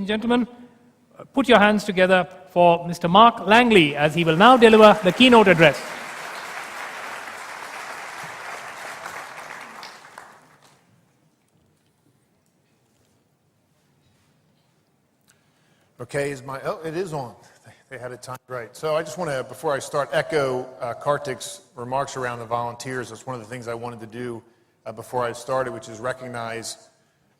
and gentlemen, put your hands together for Mr. Mark Langley as he will now deliver the keynote address. Okay, it is on. They had it timed right. So I just want to, before I start, echo Kartik's remarks around the volunteers. That's one of the things I wanted to do before I started, which is recognize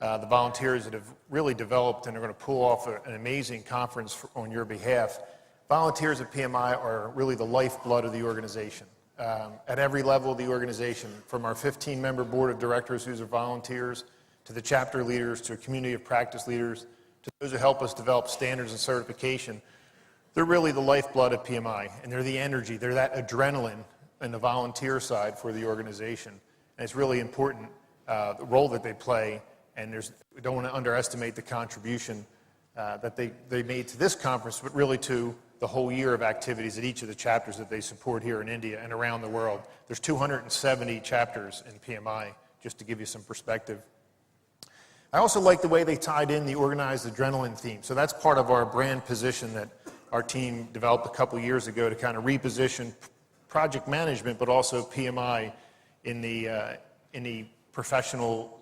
the volunteers that have really developed and are going to pull off an amazing conference on your behalf. Volunteers at PMI are really the lifeblood of the organization. At every level of the organization, from our 15-member board of directors who are volunteers, to the chapter leaders, to a community of practice leaders, to those who help us develop standards and certification, they're really the lifeblood of PMI, and they're the energy, they're that adrenaline in the volunteer side for the organization. And it's really important, the role that they play, and we don't want to underestimate the contribution that they made to this conference, but really to the whole year of activities at each of the chapters that they support here in India and around the world. There's 270 chapters in PMI, just to give you some perspective. I also like the way they tied in the organized adrenaline theme. So that's part of our brand position that our team developed a couple years ago to kind of reposition project management, but also PMI in the professional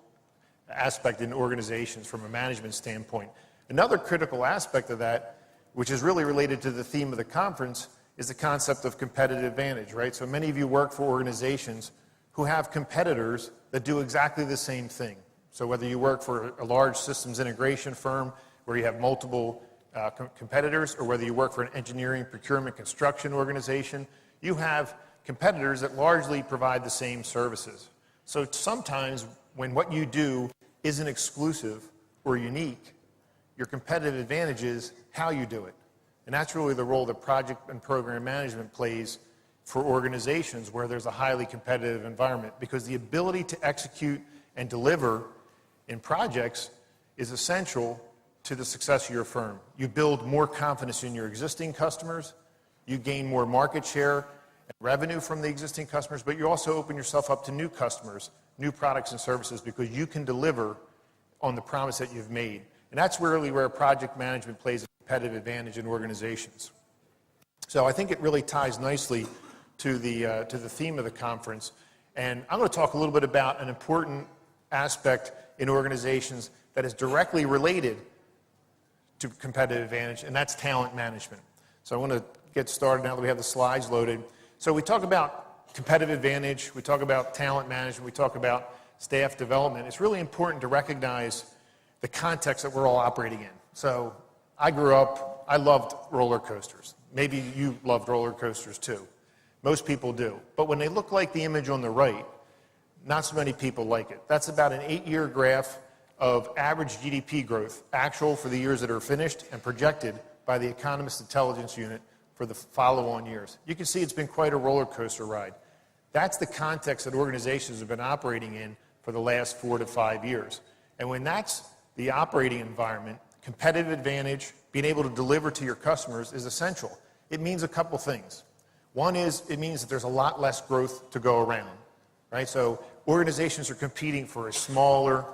aspect in organizations from a management standpoint. Another critical aspect of that, which is really related to the theme of the conference, is the concept of competitive advantage, right? So many of you work for organizations who have competitors that do exactly the same thing. So whether you work for a large systems integration firm where you have multiple competitors, or whether you work for an engineering, procurement, construction organization, you have competitors that largely provide the same services. So sometimes when what you do isn't exclusive or unique, your competitive advantage is how you do it. And that's really the role that project and program management plays for organizations where there's a highly competitive environment, because the ability to execute and deliver in projects is essential to the success of your firm. You build more confidence in your existing customers, you gain more market share and revenue from the existing customers, but you also open yourself up to new customers, new products and services, because you can deliver on the promise that you've made. And that's really where project management plays a competitive advantage in organizations. So I think it really ties nicely to the theme of the conference. And I'm going to talk a little bit about an important aspect in organizations that is directly related to competitive advantage, and that's talent management. So I want to get started now that we have the slides loaded. So we talk about competitive advantage, we talk about talent management, we talk about staff development. It's really important to recognize the context that we're all operating in. So I grew up, I loved roller coasters. Maybe you loved roller coasters too. Most people do. But when they look like the image on the right, not so many people like it. That's about an 8-year graph of average GDP growth, actual for the years that are finished and projected by the Economist Intelligence Unit for the follow-on years. You can see it's been quite a roller coaster ride. That's the context that organizations have been operating in for the last 4 to 5 years. And when that's the operating environment, competitive advantage, being able to deliver to your customers is essential. It means a couple things. One is it means that there's a lot less growth to go around, right? So organizations are competing for a smaller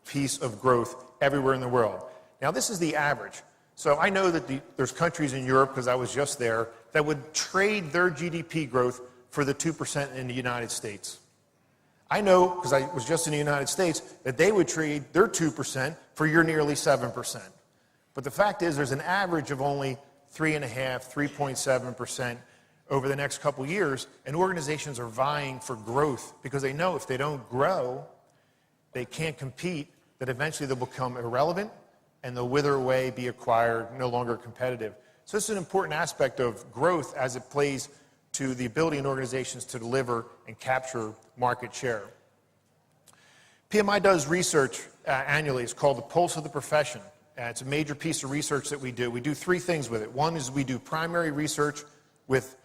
piece of growth everywhere in the world. Now, this is the average. So I know that there's countries in Europe, because I was just there, that would trade their GDP growth for the 2% in the United States. I know, because I was just in the United States, that they would trade their 2% for your nearly 7%. But the fact is there's an average of only 3.5%, 3.7% over the next couple years, and organizations are vying for growth because they know if they don't grow, they can't compete, that eventually they'll become irrelevant and they'll wither away, be acquired, no longer competitive. So this is an important aspect of growth as it plays to the ability in organizations to deliver and capture market share. PMI does research annually. It's called the Pulse of the Profession. It's a major piece of research that we do. We do 3 things with it. One is we do primary research with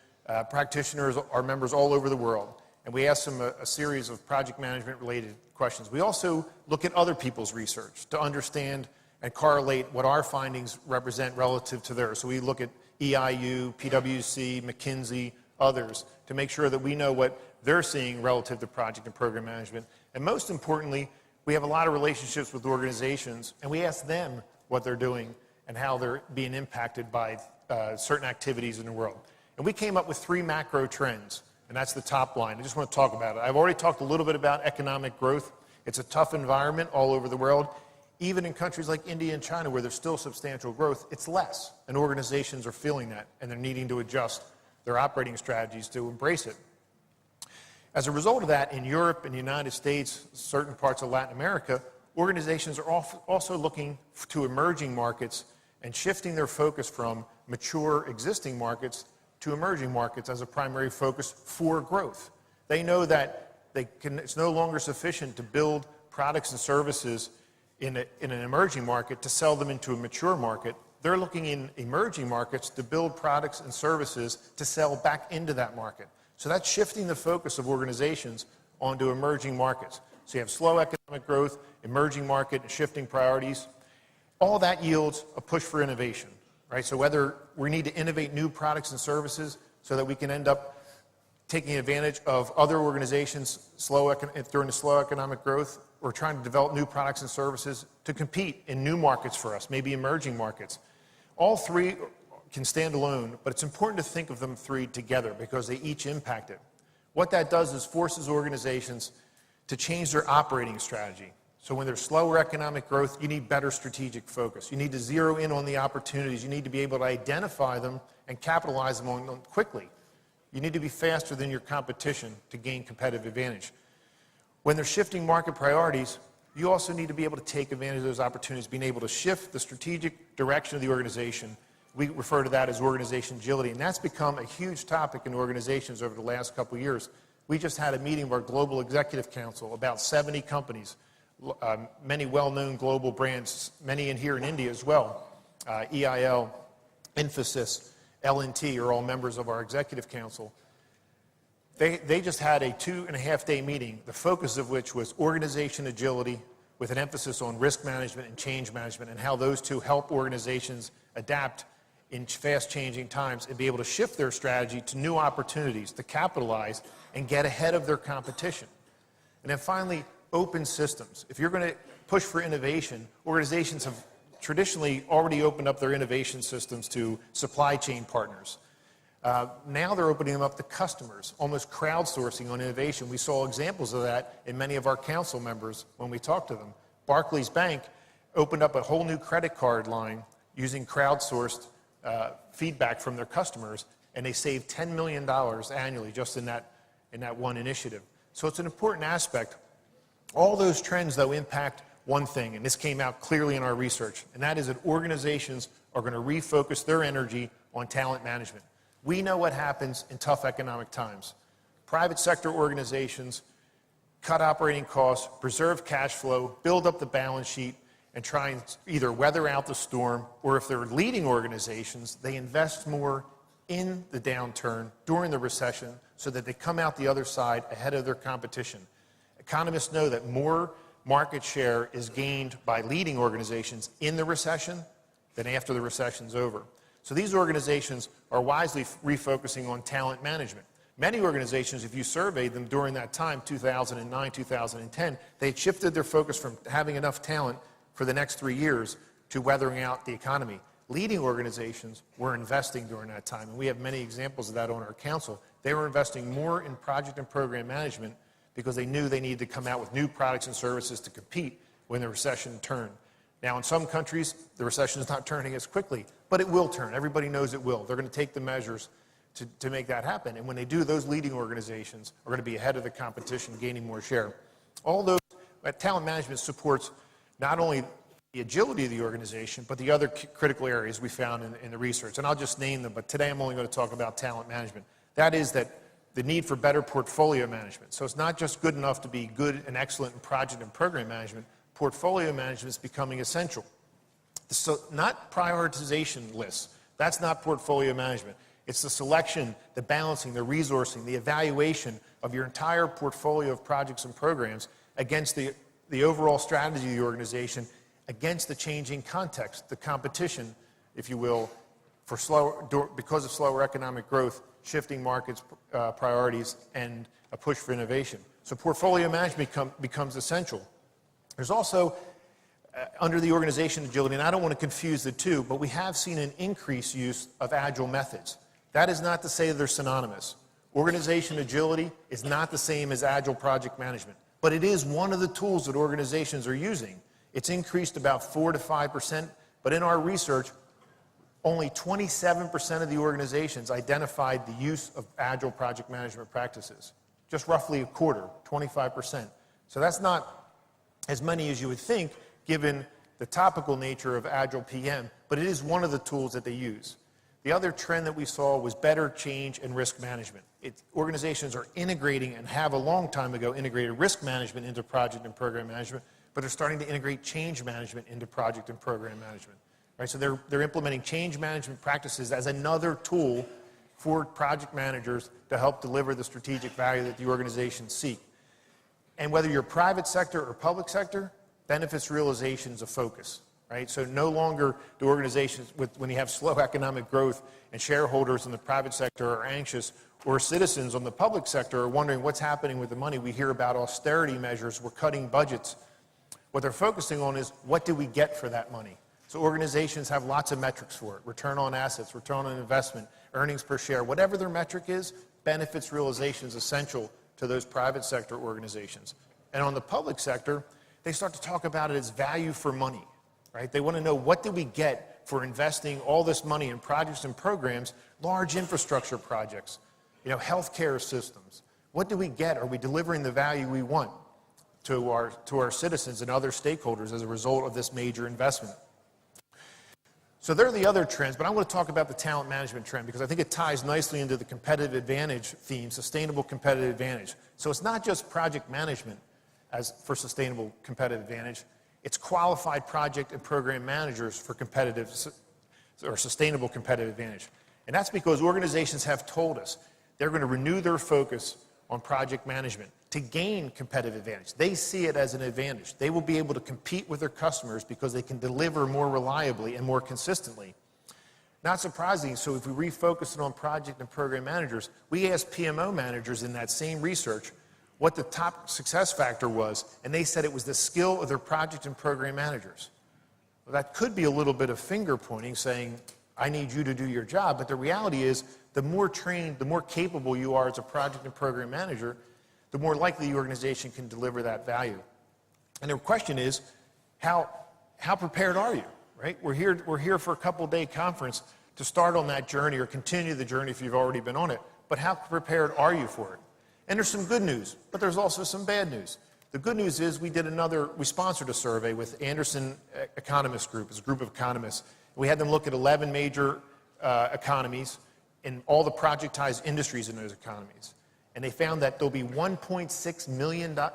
practitioners, our members all over the world, and we ask them a series of project management related questions. We also look at other people's research to understand and correlate what our findings represent relative to theirs. So we look at EIU, PwC, McKinsey, others, to make sure that we know what they're seeing relative to project and program management. And most importantly, we have a lot of relationships with organizations, and we ask them what they're doing and how they're being impacted by certain activities in the world. And we came up with 3 macro trends, and that's the top line. I just want to talk about it. I've already talked a little bit about economic growth. It's a tough environment all over the world. Even in countries like India and China, where there's still substantial growth, it's less. And organizations are feeling that, and they're needing to adjust their operating strategies to embrace it. As a result of that, in Europe and the United States, certain parts of Latin America, organizations are also looking to emerging markets and shifting their focus from mature existing markets to emerging markets as a primary focus for growth. They know that it's no longer sufficient to build products and services in an emerging market to sell them into a mature market. They're looking in emerging markets to build products and services to sell back into that market. So that's shifting the focus of organizations onto emerging markets. So you have slow economic growth, emerging market, and shifting priorities. All that yields a push for innovation, right? So whether we need to innovate new products and services so that we can end up taking advantage of other organizations during the slow economic growth, or trying to develop new products and services to compete in new markets for us, maybe emerging markets. All 3 can stand alone, but it's important to think of them 3 together because they each impact it. What that does is forces organizations to change their operating strategy. So when there's slower economic growth, you need better strategic focus. You need to zero in on the opportunities. You need to be able to identify them and capitalize on them quickly. You need to be faster than your competition to gain competitive advantage. When they're shifting market priorities, you also need to be able to take advantage of those opportunities, being able to shift the strategic direction of the organization. We refer to that as organization agility, and that's become a huge topic in organizations over the last couple of years. We just had a meeting of our Global Executive Council, about 70 companies, many well-known global brands, many in here in India as well. EIL, Infosys, L&T are all members of our Executive Council. They just had a 2.5-day meeting, the focus of which was organization agility with an emphasis on risk management and change management, and how those 2 help organizations adapt in fast-changing times and be able to shift their strategy to new opportunities, to capitalize and get ahead of their competition. And then finally, open systems. If you're going to push for innovation, organizations have traditionally already opened up their innovation systems to supply chain partners. Now they're opening them up to customers, almost crowdsourcing on innovation. We saw examples of that in many of our council members when we talked to them. Barclays Bank opened up a whole new credit card line using crowdsourced feedback from their customers, and they saved $10 million annually just in that one initiative. So it's an important aspect. All those trends, though, impact one thing, and this came out clearly in our research, and that is that organizations are going to refocus their energy on talent management. We know what happens in tough economic times. Private sector organizations cut operating costs, preserve cash flow, build up the balance sheet, and try and either weather out the storm, or if they're leading organizations, they invest more in the downturn during the recession so that they come out the other side ahead of their competition. Economists know that more market share is gained by leading organizations in the recession than after the recession's over. So these organizations are wisely refocusing on talent management. Many organizations, if you surveyed them during that time, 2009, 2010, they had shifted their focus from having enough talent for the next 3 years to weathering out the economy. Leading organizations were investing during that time, and we have many examples of that on our council. They were investing more in project and program management because they knew they needed to come out with new products and services to compete when the recession turned. Now, in some countries, the recession is not turning as quickly, but it will turn. Everybody knows it will. They're going to take the measures to make that happen. And when they do, those leading organizations are going to be ahead of the competition, gaining more share. All those, talent management supports not only the agility of the organization, but the other critical areas we found in the research. And I'll just name them, but today I'm only going to talk about talent management. That is that the need for better portfolio management. So it's not just good enough to be good and excellent in project and program management. Portfolio management is becoming essential. So not prioritization lists. That's not portfolio management. It's the selection, the balancing, the resourcing, the evaluation of your entire portfolio of projects and programs against the overall strategy of the organization, against the changing context, the competition, if you will, because of slower economic growth, shifting markets, priorities, and a push for innovation. So portfolio management becomes essential. There's also under the organization agility, and I don't want to confuse the two, but we have seen an increased use of agile methods. That is not to say they're synonymous. Organization agility is not the same as agile project management, but it is one of the tools that organizations are using. It's increased about 4 to 5%, but in our research, only 27% of the organizations identified the use of agile project management practices. Just roughly a quarter, 25%. So that's not as many as you would think, given the topical nature of agile PM, but it is one of the tools that they use. The other trend that we saw was better change and risk management. Organizations are integrating, and have a long time ago integrated, risk management into project and program management, but they're starting to integrate change management into project and program management. Right? So they're implementing change management practices as another tool for project managers to help deliver the strategic value that the organizations seek. And whether you're private sector or public sector, benefits realization is a focus. Right? So no longer do organizations, when you have slow economic growth and shareholders in the private sector are anxious, or citizens on the public sector are wondering what's happening with the money. We hear about austerity measures, we're cutting budgets. What they're focusing on is, what do we get for that money? So organizations have lots of metrics for it: return on assets, return on investment, earnings per share. Whatever their metric is, benefits realization is essential to those private sector organizations. And on the public sector, they start to talk about it as value for money. Right? They want to know, what do we get for investing all this money in projects and programs, large infrastructure projects, healthcare systems. What do we get? Are we delivering the value we want to our citizens and other stakeholders as a result of this major investment? So there are the other trends, but I want to talk about the talent management trend because I think it ties nicely into the competitive advantage theme, sustainable competitive advantage. So it's not just project management as for sustainable competitive advantage. It's qualified project and program managers for competitive or sustainable competitive advantage. And that's because organizations have told us they're going to renew their focus on project management to gain competitive advantage. They see it as an advantage. They will be able to compete with their customers because they can deliver more reliably and more consistently. Not surprising, so if we refocus it on project and program managers, we asked PMO managers in that same research what the top success factor was, and they said it was the skill of their project and program managers. Well, that could be a little bit of finger pointing, saying, I need you to do your job, but the reality is, the more trained, the more capable you are as a project and program manager, the more likely the organization can deliver that value. And the question is, how prepared are you, right? We're here for a couple-day conference to start on that journey or continue the journey if you've already been on it, but how prepared are you for it? And there's some good news, but there's also some bad news. The good news is we sponsored a survey with Anderson Economist Group. It's a group of economists. We had them look at 11 major economies and all the projectized industries in those economies. And they found that there'll be 1.6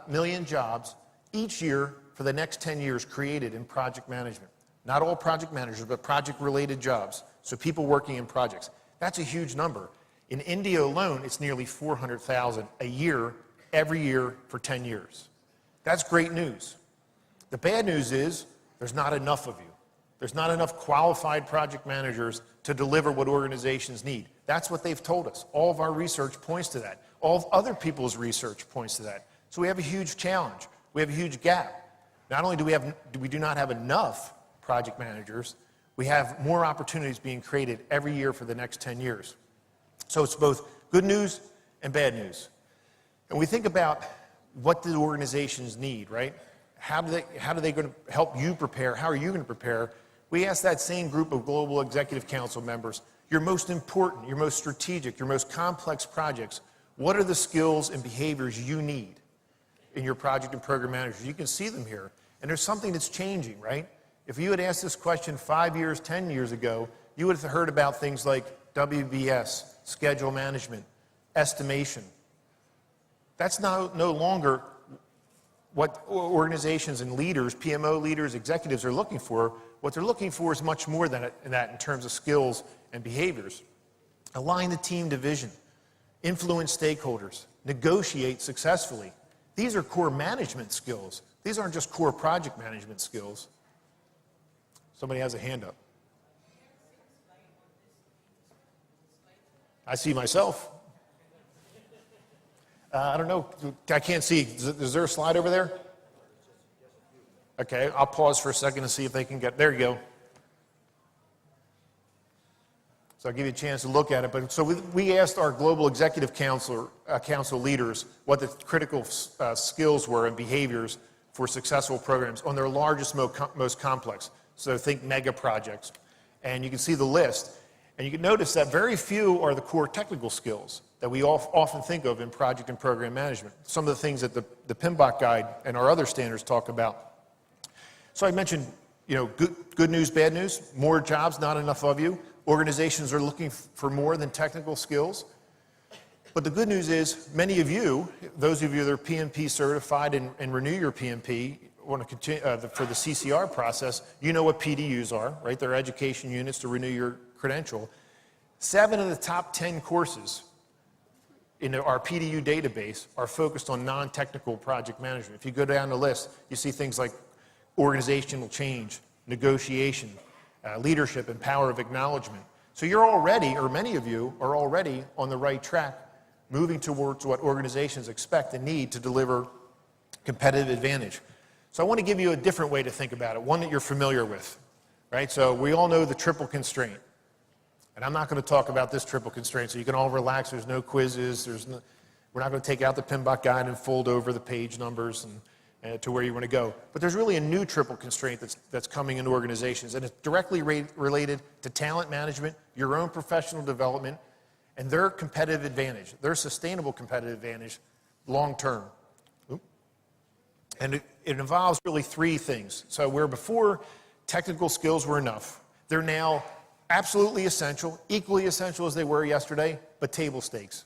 million jobs each year for the next 10 years created in project management. Not all project managers, but project-related jobs. So people working in projects. That's a huge number. In India alone, it's nearly 400,000 a year, every year for 10 years. That's great news. The bad news is there's not enough of you. There's not enough qualified project managers to deliver what organizations need. That's what they've told us. All of our research points to that. All of other people's research points to that. So we have a huge challenge. We have a huge gap. Not only do we do not have enough project managers, we have more opportunities being created every year for the next 10 years. So it's both good news and bad news. And we think about what the organizations need, right? How do they going to help you prepare? How are you going to prepare? We asked that same group of Global Executive Council members, your most important, your most strategic, your most complex projects, what are the skills and behaviors you need in your project and program managers? You can see them here. And there's something that's changing, right? If you had asked this question 5 years, 10 years ago, you would have heard about things like WBS, schedule management, estimation. That's no longer what organizations and leaders, PMO leaders, executives are looking for. What they're looking for is much more than that in terms of skills and behaviors. Align the team to vision, influence stakeholders, negotiate successfully. These are core management skills. These aren't just core project management skills. Somebody has a hand up. I see myself. I don't know. I can't see. Is there a slide over there? Okay, I'll pause for a second to see if they can get, there you go. So I'll give you a chance to look at it. But so we asked our global executive council leaders what the critical skills were and behaviors for successful programs on their largest, most complex. So think mega projects. And you can see the list. And you can notice that very few are the core technical skills that we often think of in project and program management. Some of the things that the PMBOK guide and our other standards talk about. So I mentioned, good news, bad news, more jobs, not enough of you. Organizations are looking for more than technical skills. But the good news is many of you, those of you that are PMP certified and renew your PMP, want to continue for the CCR process, you know what PDUs are, right? They're education units to renew your credential. 7 of the top 10 courses in our PDU database are focused on non-technical project management. If you go down the list, you see things like organizational change, negotiation, leadership, and power of acknowledgement. So you're already, or many of you are already on the right track, moving towards what organizations expect and need to deliver competitive advantage. So I want to give you a different way to think about it, one that you're familiar with, right? So we all know the triple constraint. And I'm not going to talk about this triple constraint, so you can all relax. There's no quizzes. We're not going to take out the PMBOK guide and fold over the page numbers and to where you want to go. But there's really a new triple constraint that's coming into organizations, and it's directly related to talent management, your own professional development, and their competitive advantage, their sustainable competitive advantage long term. And it involves really 3 things. So where before technical skills were enough, they're now absolutely essential, equally essential as they were yesterday, but table stakes.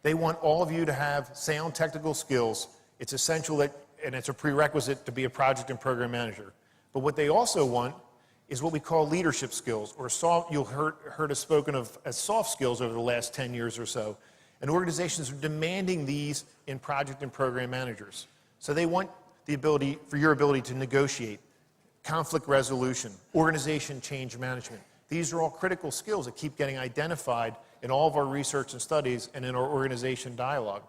They want all of you to have sound technical skills. It's essential and it's a prerequisite to be a project and program manager. But what they also want is what we call leadership skills, or you'll heard us spoken of as soft skills over the last 10 years or so. And organizations are demanding these in project and program managers. So they want the ability, for your ability to negotiate, conflict resolution, organization change management. These are all critical skills that keep getting identified in all of our research and studies and in our organization dialogue.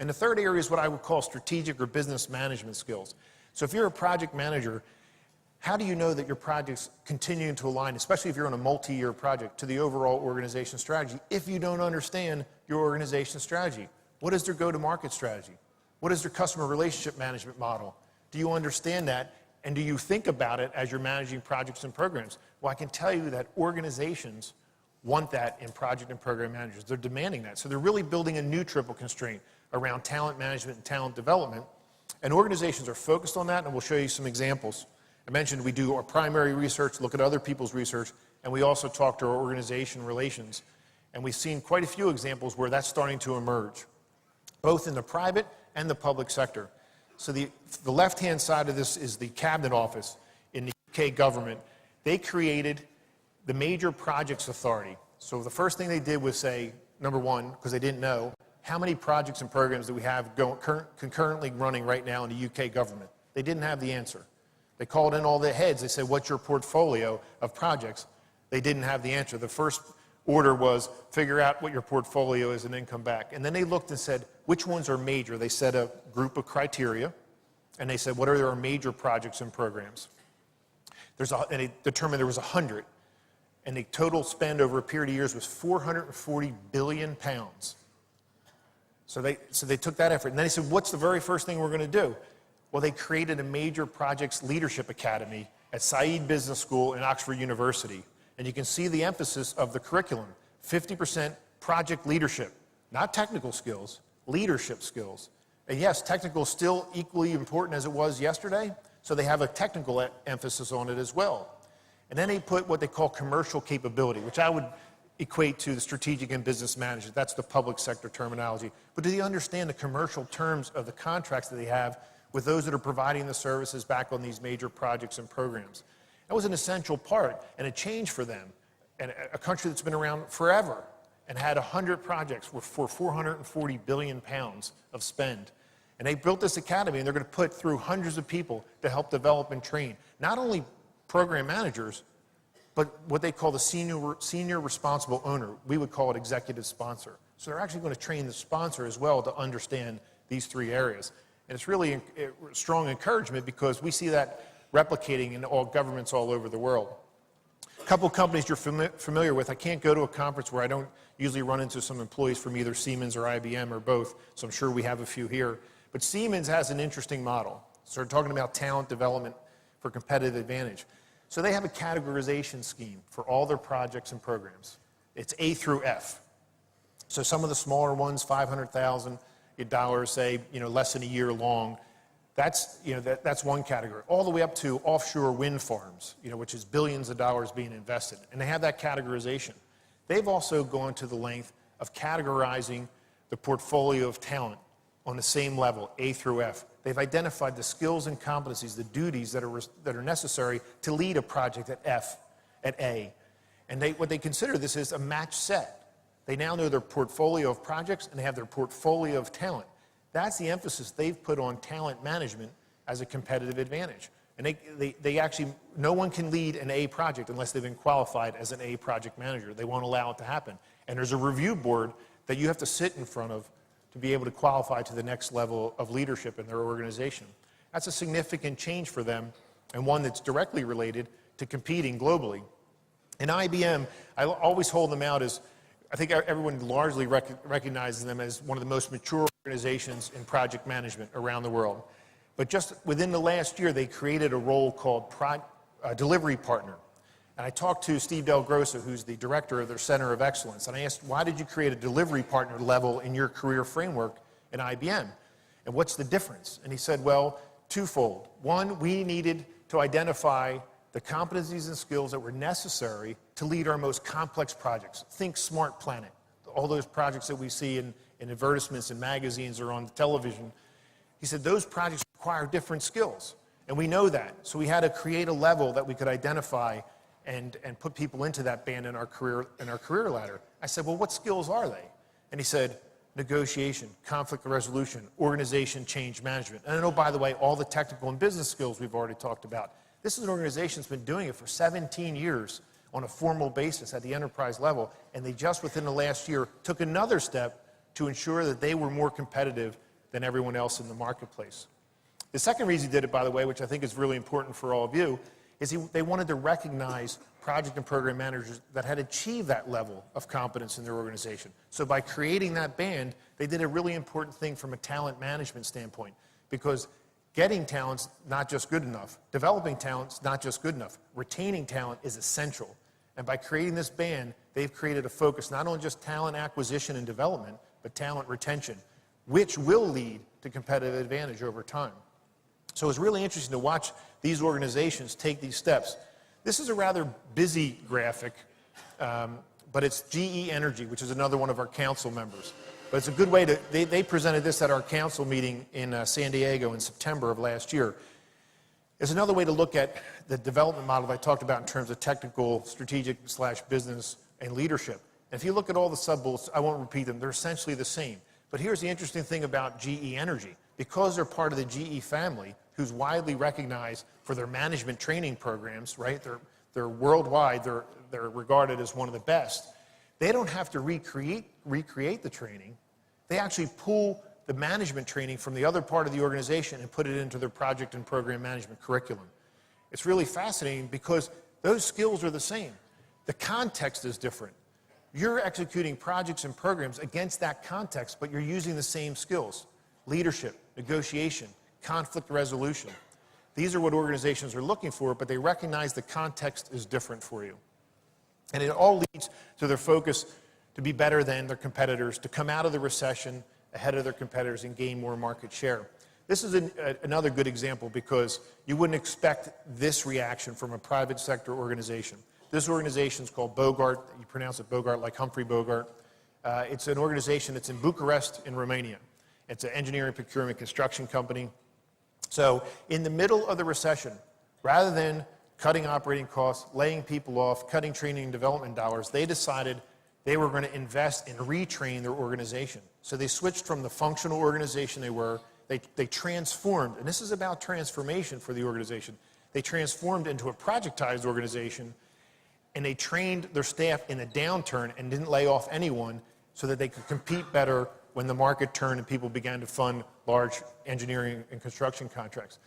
And the third area is what I would call strategic or business management skills. So if you're a project manager, how do you know that your project's continuing to align, especially if you're on a multi-year project, to the overall organization strategy, if you don't understand your organization strategy? What is their go-to-market strategy? What is their customer relationship management model? Do you understand that? And do you think about it as you're managing projects and programs? Well, I can tell you that organizations want that in project and program managers. They're demanding that. So they're really building a new triple constraint around talent management and talent development. And organizations are focused on that, and we'll show you some examples. I mentioned we do our primary research, look at other people's research, and we also talk to our organization relations. And we've seen quite a few examples where that's starting to emerge, both in the private and the public sector. So the left-hand side of this is the Cabinet Office in the UK government. They created the Major Projects Authority. So the first thing they did was say, number one, because they didn't know, how many projects and programs do we have concurrently running right now in the UK government? They didn't have the answer. They called in all the heads. They said, what's your portfolio of projects? They didn't have the answer. The first order was figure out what your portfolio is and then come back. And then they looked and said, which ones are major? They set a group of criteria, and they said, what are our major projects and programs? And they determined there was 100, and the total spend over a period of years was 440 billion pounds. So they took that effort, and then they said, what's the very first thing we're going to do? Well, they created a Major Projects Leadership Academy at Said Business School and Oxford University. And you can see the emphasis of the curriculum, 50% project leadership, not technical skills, leadership skills. And yes, technical is still equally important as it was yesterday, so they have a technical emphasis on it as well. And then they put what they call commercial capability, which I would equate to the strategic and business management. That's the public sector terminology. But do they understand the commercial terms of the contracts that they have with those that are providing the services back on these major projects and programs? That was an essential part and a change for them. And a country that's been around forever and had 100 projects for 440 billion pounds of spend. And they built this academy, and they're going to put through hundreds of people to help develop and train, not only program managers, but what they call the senior responsible owner. We would call it executive sponsor. So they're actually going to train the sponsor as well to understand these 3 areas. And it's really a strong encouragement because we see that replicating in all governments all over the world. A couple companies you're familiar with. I can't go to a conference where I don't usually run into some employees from either Siemens or IBM or both, so I'm sure we have a few here. But Siemens has an interesting model. So we're talking about talent development for competitive advantage. So they have a categorization scheme for all their projects and programs. It's A through F. So some of the smaller ones, $500,000, say, less than a year long, that's one category. All the way up to offshore wind farms, which is billions of dollars being invested. And they have that categorization. They've also gone to the length of categorizing the portfolio of talent on the same level, A through F. They've identified the skills and competencies, the duties that are necessary to lead a project at A. And what they consider this is a match set. They now know their portfolio of projects and they have their portfolio of talent. That's the emphasis they've put on talent management as a competitive advantage. And they actually, no one can lead an A project unless they've been qualified as an A project manager. They won't allow it to happen. And there's a review board that you have to sit in front of to be able to qualify to the next level of leadership in their organization. That's a significant change for them and one that's directly related to competing globally. And IBM, I always hold them out as, I think everyone largely recognizes them as one of the most mature organizations in project management around the world. But just within the last year, they created a role called delivery partner. And I talked to Steve Del Grosso, who's the director of their Center of Excellence, and I asked, why did you create a delivery partner level in your career framework in IBM? And what's the difference? And he said, well, twofold. One, we needed to identify the competencies and skills that were necessary to lead our most complex projects. Think Smart Planet, all those projects that we see in advertisements in magazines or on television. He said those projects require different skills, and we know that. So we had to create a level that we could identify and put people into that band in our career ladder. I said, well, what skills are they? And he said, negotiation, conflict resolution, organization, change management. And I know, by the way, all the technical and business skills we've already talked about. This is an organization that's been doing it for 17 years on a formal basis at the enterprise level, and they just within the last year took another step to ensure that they were more competitive than everyone else in the marketplace. The second reason he did it, by the way, which I think is really important for all of you, is they wanted to recognize project and program managers that had achieved that level of competence in their organization. So by creating that band, they did a really important thing from a talent management standpoint, because getting talent's not just good enough. Developing talent's not just good enough. Retaining talent is essential. And by creating this band, they've created a focus not on just talent acquisition and development, but talent retention, which will lead to competitive advantage over time. So it's really interesting to watch these organizations take these steps. This is a rather busy graphic, but it's GE Energy, which is another one of our council members. But it's a good way to, they presented this at our council meeting in San Diego in September of last year. It's another way to look at the development model I talked about in terms of technical, strategic / business and leadership. And if you look at all the sub-bullets, I won't repeat them, they're essentially the same. But here's the interesting thing about GE Energy. Because they're part of the GE family, who's widely recognized for their management training programs, right? They're worldwide, they're regarded as one of the best. They don't have to recreate the training. They actually pull the management training from the other part of the organization and put it into their project and program management curriculum. It's really fascinating because those skills are the same. The context is different. You're executing projects and programs against that context, but you're using the same skills. Leadership, negotiation, conflict resolution. These are what organizations are looking for, but they recognize the context is different for you. And it all leads to their focus to be better than their competitors, to come out of the recession ahead of their competitors and gain more market share. This is another good example because you wouldn't expect this reaction from a private sector organization. This organization is called Bogart. You pronounce it Bogart like Humphrey Bogart. It's an organization that's in Bucharest in Romania. It's an engineering, procurement, construction company. So in the middle of the recession, rather than cutting operating costs, laying people off, cutting training and development dollars, they decided they were going to invest and retrain their organization. So they switched from the functional organization they were, they transformed, and this is about transformation for the organization. They transformed into a projectized organization, and they trained their staff in a downturn and didn't lay off anyone so that they could compete better when the market turned and people began to fund large engineering and construction contracts.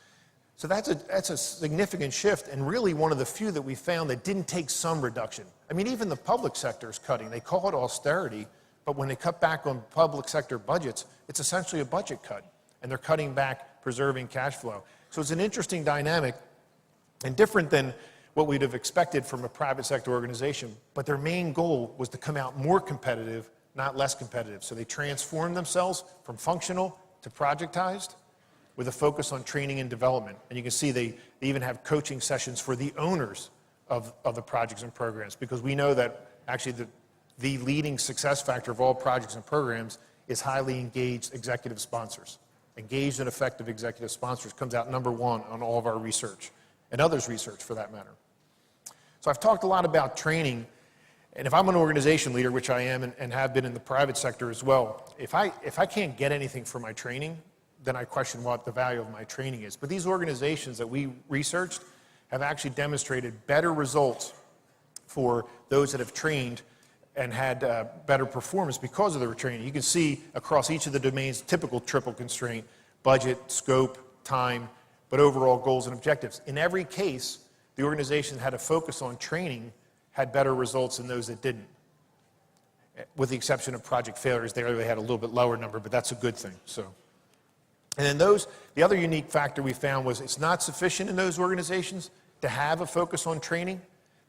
So that's a significant shift, and really one of the few that we found that didn't take some reduction. I mean, even the public sector is cutting. They call it austerity, but when they cut back on public sector budgets, it's essentially a budget cut, and they're cutting back, preserving cash flow. So it's an interesting dynamic and different than what we'd have expected from a private sector organization, but their main goal was to come out more competitive, not less competitive. So they transformed themselves from functional to projectized, with a focus on training and development. And you can see they even have coaching sessions for the owners of the projects and programs, because we know that actually the leading success factor of all projects and programs is highly engaged executive sponsors. Engaged and effective executive sponsors comes out number one on all of our research, and others' research for that matter. So I've talked a lot about training, and if I'm an organization leader, which I am and have been in the private sector as well, if I can't get anything for my training, then I question what the value of my training is. But these organizations that we researched have actually demonstrated better results for those that have trained and had better performance because of their training. You can see across each of the domains, typical triple constraint: budget, scope, time, but overall goals and objectives. In every case, the organization had a focus on training, had better results than those that didn't. With the exception of project failures, there they had a little bit lower number, but that's a good thing. And then the other unique factor we found was it's not sufficient in those organizations to have a focus on training.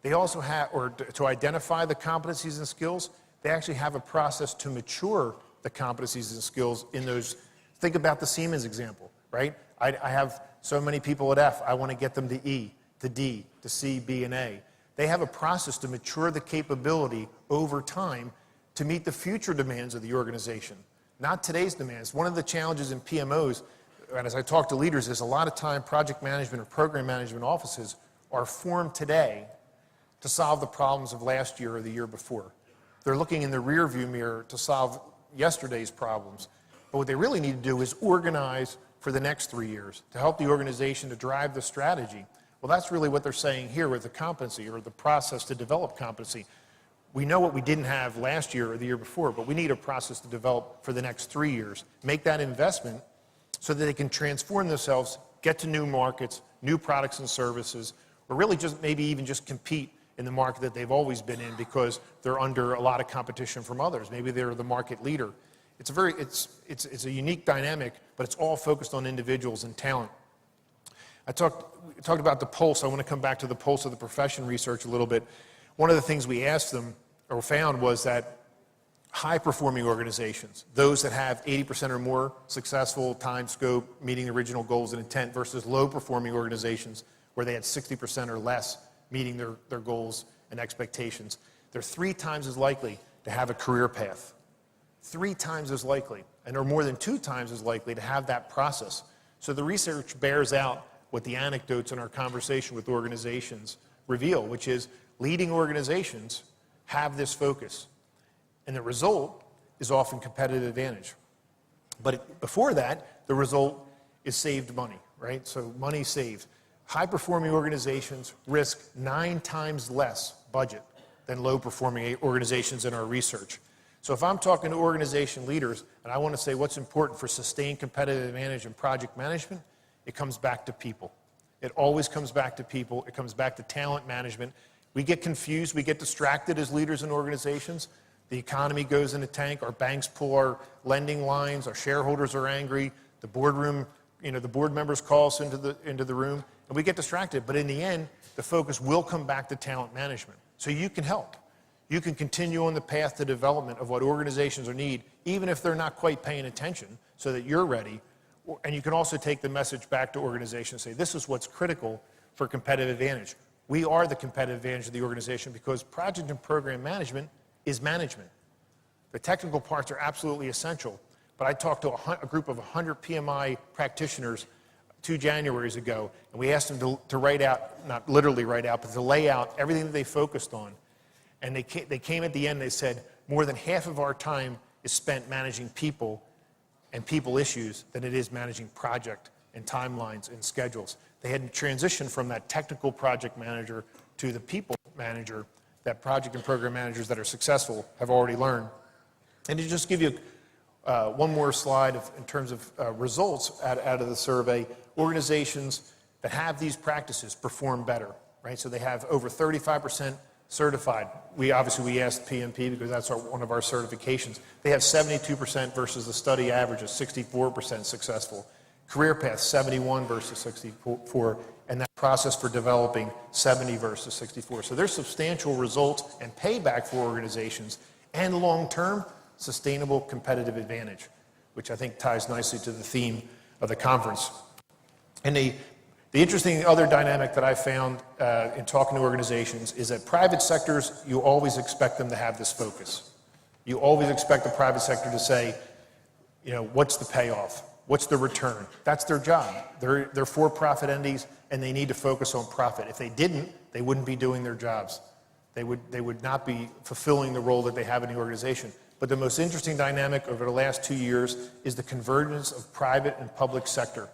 They also have, or to identify the competencies and skills, they actually have a process to mature the competencies and skills in those. Think about the Siemens example, right? I have so many people at F, I want to get them to E, to D, to C, B, and A. They have a process to mature the capability over time to meet the future demands of the organization, not today's demands. One of the challenges in PMOs, and as I talk to leaders, is a lot of time project management or program management offices are formed today to solve the problems of last year or the year before. They're looking in the rearview mirror to solve yesterday's problems. But what they really need to do is organize for the next 3 years to help the organization to drive the strategy. Well, that's really what they're saying here with the competency or the process to develop competency. We know what we didn't have last year or the year before, but we need a process to develop for the next 3 years. Make that investment so that they can transform themselves, get to new markets, new products and services, or really just maybe even just compete in the market that they've always been in because they're under a lot of competition from others. Maybe they're the market leader. It's a unique dynamic, but it's all focused on individuals and talent. I talked about the pulse. I want to come back to the pulse of the profession research a little bit. One of the things we asked them or found was that high-performing organizations, those that have 80% or more successful time scope, meeting original goals and intent, versus low-performing organizations where they had 60% or less meeting their goals and expectations, they're 3 times as likely to have a career path. 3 times as likely, and are more than 2 times as likely to have that process. So the research bears out what the anecdotes in our conversation with organizations reveal, which is leading organizations have this focus. And the result is often competitive advantage. But before that, the result is saved money, right? So money saved. High-performing organizations risk 9 times less budget than low-performing organizations in our research. So if I'm talking to organization leaders and I want to say what's important for sustained competitive advantage in project management, it comes back to people. It always comes back to people. It comes back to talent management. We get confused. We get distracted as leaders in organizations. The economy goes in a tank. Our banks pull our lending lines. Our shareholders are angry. The boardroom, the board members call us into the room, and we get distracted. But in the end, the focus will come back to talent management. So you can help. You can continue on the path to development of what organizations need, even if they're not quite paying attention, so that you're ready. And you can also take the message back to organizations and say, this is what's critical for competitive advantage. We are the competitive advantage of the organization because project and program management is management. The technical parts are absolutely essential, but I talked to a group of 100 PMI practitioners 2 Januaries ago, and we asked them to write out, not literally write out, but to lay out everything that they focused on. And they came at the end, they said, more than half of our time is spent managing people and people issues than it is managing project and timelines and schedules. They had transitioned from that technical project manager to the people manager that project and program managers that are successful have already learned. And to just give you one more slide in terms of results out of the survey, organizations that have these practices perform better, right? So they have over 35% certified. We asked PMP because that's one of our certifications. They have 72% versus the study average of 64% successful. Career Path, 71 versus 64, and that process for developing 70 versus 64. So there's substantial results and payback for organizations and long-term sustainable competitive advantage, which I think ties nicely to the theme of the conference. And the interesting other dynamic that I found in talking to organizations is that private sectors, you always expect them to have this focus. You always expect the private sector to say, you know, what's the payoff? What's the return? That's their job. They're for-profit entities, and they need to focus on profit. If they didn't, they wouldn't be doing their jobs. They would not be fulfilling the role that they have in the organization. But the most interesting dynamic over the last 2 years is the convergence of private and public sector.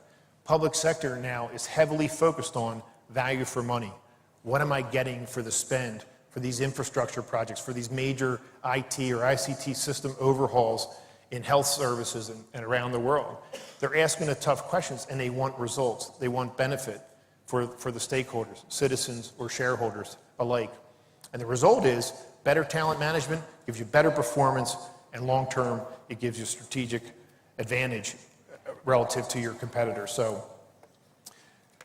Public sector now is heavily focused on value for money. What am I getting for the spend for these infrastructure projects, for these major IT or ICT system overhauls in health services and around the world? They're asking the tough questions, and they want results. They want benefit for the stakeholders, citizens or shareholders alike. And the result is better talent management gives you better performance, and long-term, it gives you strategic advantage relative to your competitors. So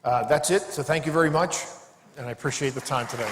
that's it. So thank you very much, and I appreciate the time today.